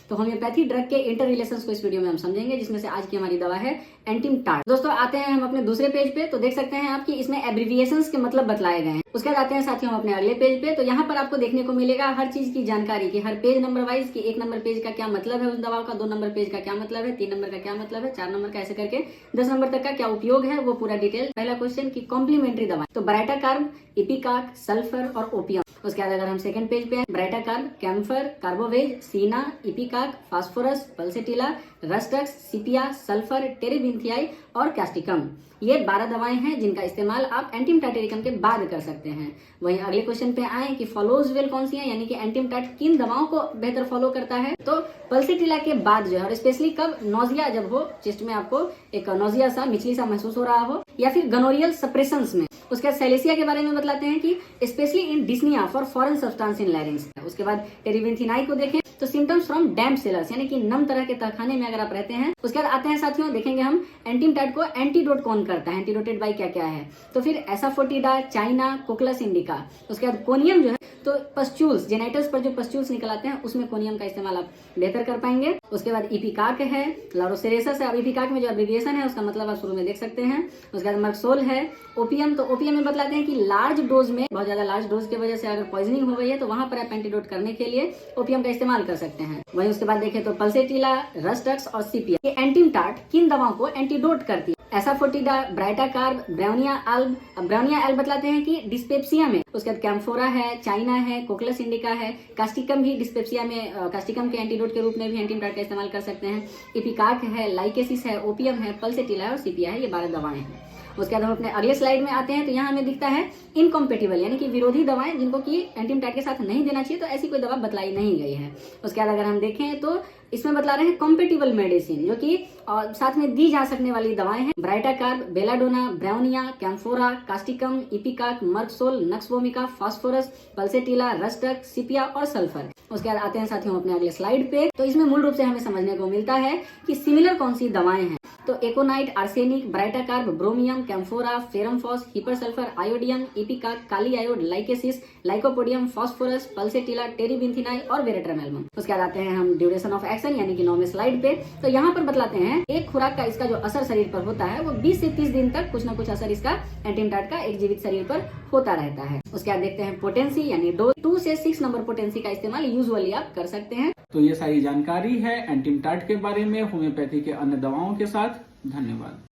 तो homeopathy drug के inter relations को इस वीडियो में हम समझेंगे, जिसमें से आज की हमारी दवा है एंटिमटार्ट। दोस्तों आते हैं हम अपने दूसरे पेज पे, तो देख सकते हैं आप कि इसमें एब्रिविएशंस के मतलब बतलाए गए हैं। उसके बाद आते हैं साथियों हम अपने अगले पेज पे, तो यहाँ पर आपको देखने को मिलेगा हर चीज की जानकारी की हर पेज नंबर वाइज की 1 नंबर पेज का क्या मतलब है उस दवा का, 2 नंबर पेज का क्या मतलब है, 3 नंबर का क्या मतलब है, 4 नंबर का, ऐसे करके 10 नंबर तक का क्या उपयोग है वो पूरा डिटेल। पहला क्वेश्चन की कॉम्प्लीमेंट्री दवा, तो ब्राइटाकार्ब, इपिकाक, सल्फर और ओपियम। उसके बाद अगर हम सेकंड पेज पे हैं, ब्राइटाकार्ब, camphor, carbo veg, cina, ipecac, phosphorus, pulsatilla, rhus tox, sepia, sulphur, terebinthina और कैस्टिकम। ये 12 दवाएं हैं जिनका इस्तेमाल आप एंटीमटाटेरिकम के बाद कर सकते हैं। वहीं अगले क्वेश्चन पे आए कि फॉलोज वेल कौन सी है, यानी कि एंटीमटाट किन दवाओं को बेहतर फॉलो करता है। तो पल्सेटिला के बाद जो है, और स्पेशली कब, नोजिया जब हो, चेस्ट में आपको एक नोजिया सा मिचली सा महसूस हो रहा हो, या फिर गनोरियल सप्रेशंस में। उसके बाद सेलेसिया के बारे में बतलाते हैं कि specially in dyspnoea for foreign substance in larynx. उसके बाद टेरिबिन्थिनाई को देखें तो सिम्टम्स फ्रॉम डैम्प सेलर्स, यानी कि नम तरह के तहखाने में अगर आप रहते हैं। उसके बाद आते हैं साथियों, देखेंगे हम एंटीमटाट को एंटीडोट कौन करता है, एंटीडोटेड बाय क्या क्या है। तो फिर एसाफोटिडा, चाइना, कोकलस इंडिका। उसके बाद कोनियम जो है, तो पस्चूल्स, जेनाइटस पर जो पस्चूल्स निकल आते हैं उसमें कोनियम का इस्तेमाल आप बेहतर कर पाएंगे। उसके बाद इपिकाक है, लारोसेरेसस है। अब इपिकाक में जो एब्रिविएशन है उसका मतलब आप शुरू में देख सकते हैं। उसके बाद मर्क्सोल है। ओपियम, तो ओपियम में बतलाते हैं कि लार्ज डोज में, बहुत ज्यादा लार्ज डोज की वजह से अगर पॉइजनिंग हो गई है तो वहां पर आप एंटीडोट करने के लिए ओपियम का इस्तेमाल कर सकते हैं। वहीं उसके बाद देखें तो पल्सेटिला, रस्टक्स और सिपिया, ये एंटीमटाट किन दवाओं को एंटीडोट करती है। एसाफोटिडा, ब्राइटाकार्ब, ब्राउनिया एल्ब। ब्राउनिया एल्ब बतलाते हैं कि डिस्पेप्सिया में। उसके बाद कैम्फोरा है, चाइना है, कोकलस इंडिका है, कास्टिकम भी डिस्पेप्सिया में, कास्टिकम के एंटीडोट के रूप में भी एंटीमटाट का इस्तेमाल कर सकते हैं। इपिकाक है, लाइकेसिस है, ओपियम है, पल्सेटिला है और सिपिया है। ये 12 दवाएं हैं। उसके बाद हम अपने अगले स्लाइड में आते हैं, तो यहाँ हमें दिखता है इनकॉम्पेटिबल, यानी कि विरोधी दवाएं जिनको कि एंटीमटाट के साथ नहीं देना चाहिए, तो ऐसी कोई दवा बतलाई नहीं गई है। उसके बाद अगर हम देखें तो इसमें बतला रहे हैं कॉम्पेटिबल मेडिसिन, जो कि साथ में दी जा सकने वाली दवाएं हैं। Baryta carb, belladonna, bryonia, camphora, causticum, ipecac, merc sol, nux vomica, phosphorus, pulsatilla, rhus tox, sepia और सल्फर। उसके बाद आते हैं साथियों अपने अगले स्लाइड पे, तो इसमें मूल रूप से हमें समझने को मिलता है कि सिमिलर कौन सी दवाएं हैं। तो एकोनाइट, आर्सेनिक, ब्राइटाकार्ब, ब्रोमियम, कैम्फोरा, फेरमफॉस, हिपरसल्फर, आयोडियम, इपिकाक, काली आयोड, लाइकेसिस, लाइकोपोडियम, फास्फोरस, पल्सेटिला, टेरिबिन्थिनाई और वेरेट्रमेल्मम। उसके बाद आते हैं हम ड्यूरेशन ऑफ एक्शन, यानी कि 9वें स्लाइड पे, तो यहाँ पर बतलाते हैं एक खुराक का इसका जो असर शरीर पर होता है वो 20 से 30 दिन तक कुछ ना कुछ असर इसका एंटीमटाट का एक जीवित शरीर पर होता रहता है। उसके बाद देखते हैं पोटेंसी, यानी डोज 2 से 6 नंबर पोटेंसी का इस्तेमाल यूजुअली आप कर सकते हैं। तो ये सारी जानकारी है एंटीमटाट के बारे में होम्योपैथी के अन्य दवाओं के साथ। धन्यवाद।